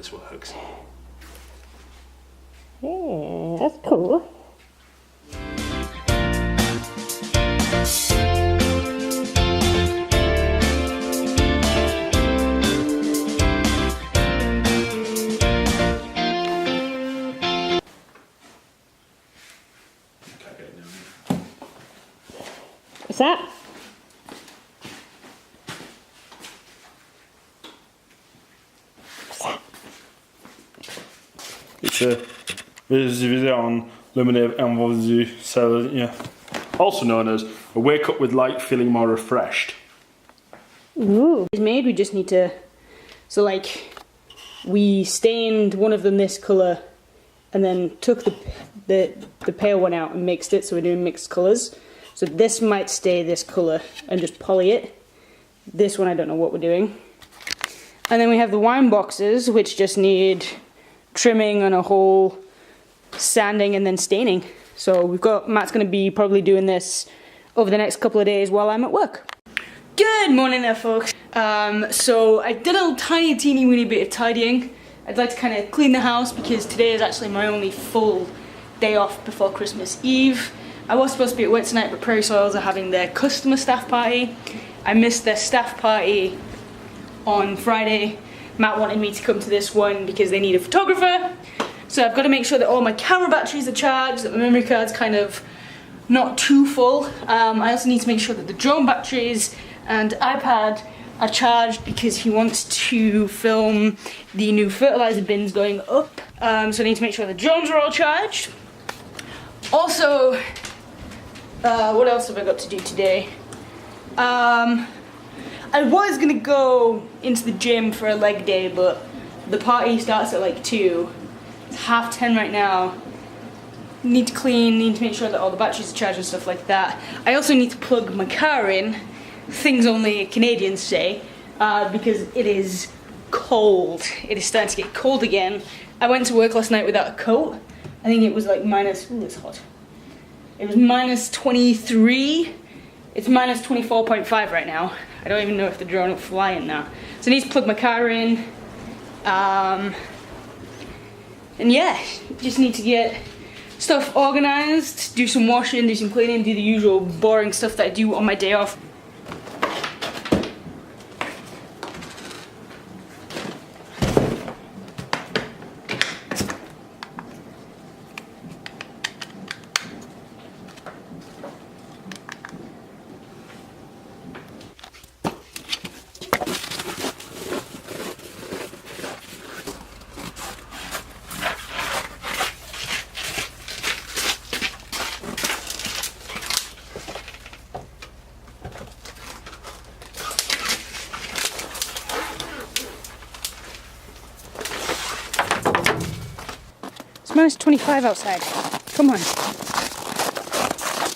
this works. Yeah, that's cool. What's that? It's a vision luminaire envolvue cell, yeah. Also known as a wake up with light feeling more refreshed. Ooh. It's made, we just need to, so like, we stained one of them this colour and then took the pale one out and mixed it, so we're doing mixed colours. So this might stay this colour and just poly it. This one I don't know what we're doing. And then we have the wine boxes, which just need trimming and a whole sanding and then staining. So we've got, Matt's going to be probably doing this over the next couple of days while I'm at work. Good morning there, folks. So I did a tiny teeny weeny bit of tidying. I'd like to kind of clean the house because today is actually my only full day off before Christmas Eve. I was supposed to be at work tonight, but Prairie Soils are having their customer staff party. I missed their staff party on Friday. Matt wanted me to come to this one because they need a photographer. So I've got to make sure that all my camera batteries are charged, that my memory card's kind of not too full. I also need to make sure that the drone batteries and iPad are charged because he wants to film the new fertilizer bins going up. So I need to make sure the drones are all charged. Also, what else have I got to do today? I was gonna go into the gym for a leg day, but the party starts at like 2. It's 10:30 right now. Need to clean, need to make sure that all the batteries are charged and stuff like that. I also need to plug my car in, things only Canadians say, because it is cold. It is starting to get cold again. I went to work last night without a coat. I think it was like minus, ooh, it's hot. It was minus 23. It's minus 24.5 right now. I don't even know if the drone will fly in now. So I need to plug my car in. And yeah, just need to get stuff organized, do some washing, do some cleaning, do the usual boring stuff that I do on my day off. It's minus 25 outside. Come on.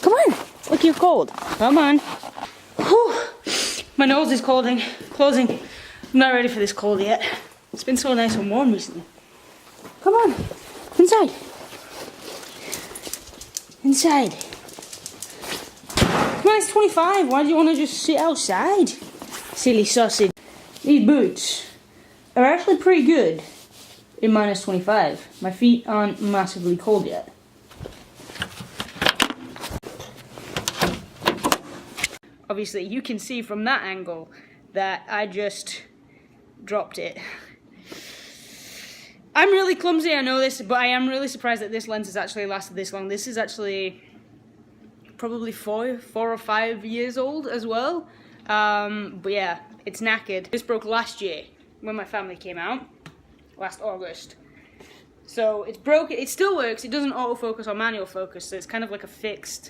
Come on. Look, you're cold. Come on. Whew. My nose is closing. I'm not ready for this cold yet. It's been so nice and warm recently. Come on. Inside. Inside. It's minus 25. Why do you want to just sit outside? Silly sausage. These boots are actually pretty good in minus 25. My feet aren't massively cold yet. Obviously, you can see from that angle that I just dropped it. I'm really clumsy, I know this, but I am really surprised that this lens has actually lasted this long. This is actually probably 4 or 5 years old as well. But yeah, it's knackered. This broke last year when my family came out. Last August. So it's broken. It still works. It doesn't autofocus or manual focus, so it's kind of like a fixed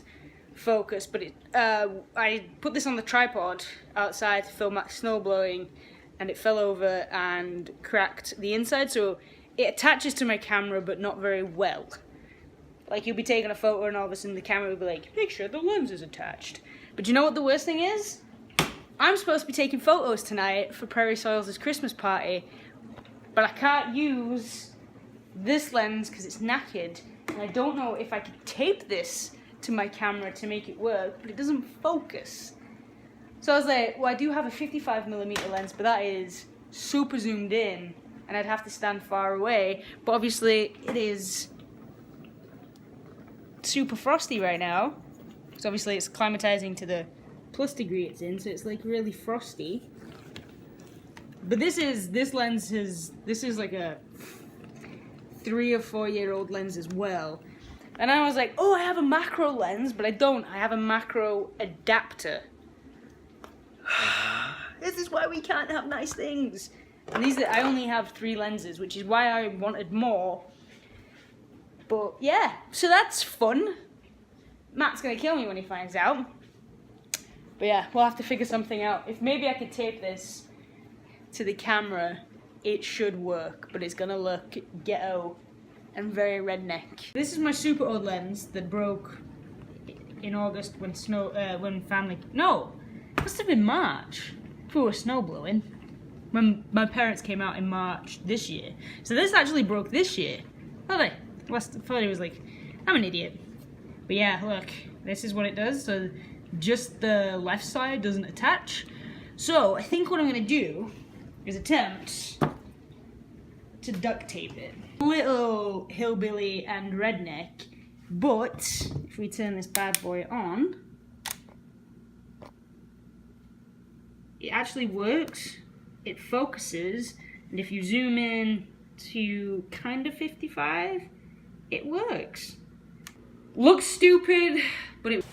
focus. But I put this on the tripod outside to film snow blowing, and it fell over and cracked the inside. So it attaches to my camera, but not very well. Like you'll be taking a photo, and all of a sudden the camera will be like, "Make sure the lens is attached." But you know what the worst thing is? I'm supposed to be taking photos tonight for Prairie Soils' Christmas party. But I can't use this lens because it's knackered, and I don't know if I could tape this to my camera to make it work, but it doesn't focus. So I was like, well, I do have a 55mm lens, but that is super zoomed in, and I'd have to stand far away. But obviously it is super frosty right now, because obviously it's climatizing to the plus degree it's in, so it's like really frosty. But this lens is like a 3 or 4 year old lens as well. And I was like, oh, I have a macro lens, but I don't. I have a macro adapter. This is why we can't have nice things. And I only have 3 lenses, which is why I wanted more. But yeah, so that's fun. Matt's gonna kill me when he finds out. But yeah, we'll have to figure something out. If maybe I could tape this to the camera, it should work, but it's gonna look ghetto and very redneck. This is my super old lens that broke in August when it must have been March, before snow blowing, when my parents came out in March this year. So this actually broke this year. I thought it was like, I'm an idiot. But yeah, look, this is what it does. So just the left side doesn't attach. So I think what I'm gonna do is attempt to duct tape it. Little hillbilly and redneck, but if we turn this bad boy on, it actually works. It focuses, and if you zoom in to kind of 55, it works. Looks stupid, but it...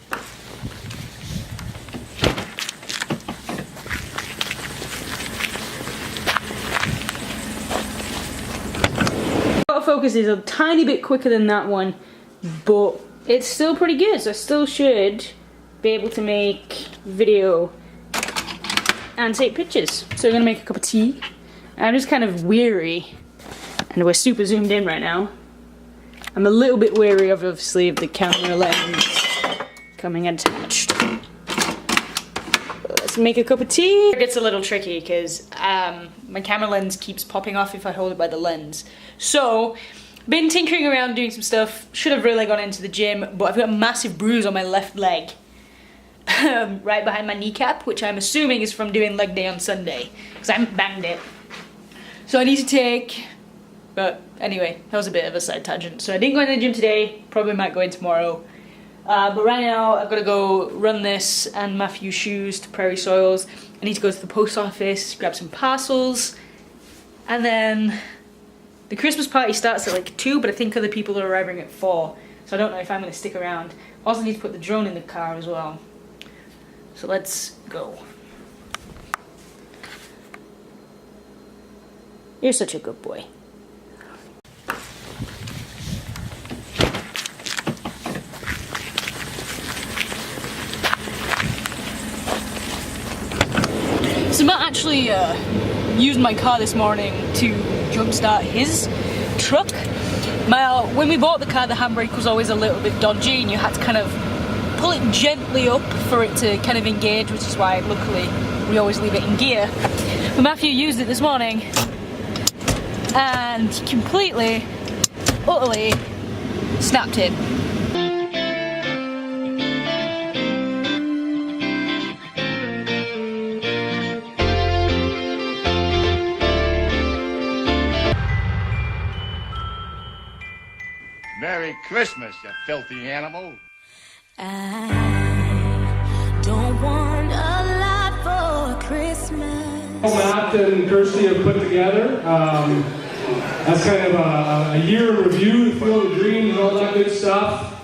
Autofocus is a tiny bit quicker than that one, but it's still pretty good, so I still should be able to make video and take pictures. So we're gonna make a cup of tea. I'm just kind of weary, and we're super zoomed in right now. I'm a little bit weary of, obviously, of the camera lens coming attached. Let's make a cup of tea. It gets a little tricky because my camera lens keeps popping off if I hold it by the lens. So, been tinkering around doing some stuff. Should have really gone into the gym, but I've got a massive bruise on my left leg. Right behind my kneecap, which I'm assuming is from doing leg day on Sunday, because I haven't banged it. So I need to take, but anyway, that was a bit of a side tangent. So I didn't go in the gym today, probably might go in tomorrow. But right now I've got to go run this and Matthew's shoes to Prairie Soils. I need to go to the post office, grab some parcels, and then the Christmas party starts at like 2, but I think other people are arriving at 4. So I don't know if I'm going to stick around. Also need to put the drone in the car as well. So let's go. You're such a good boy. So Matt actually used my car this morning to jumpstart his truck. When we bought the car, the handbrake was always a little bit dodgy and you had to kind of pull it gently up for it to kind of engage, which is why luckily we always leave it in gear. But Matthew used it this morning and completely, utterly snapped it. Merry Christmas, you filthy animal. I don't want a lot for Christmas. Matt and Kirsty have put together. That's kind of a year in review, the Field of Dreams, all that good stuff.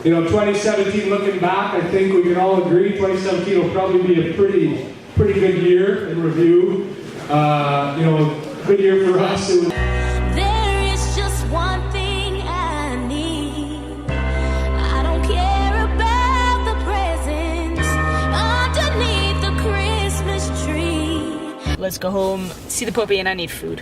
You know, 2017, looking back, I think we can all agree 2017 will probably be a pretty good year in review. You know, good year for us. There is just one thing I need. I don't care about the presents underneath the Christmas tree. Let's go home, see the puppy, and I need food.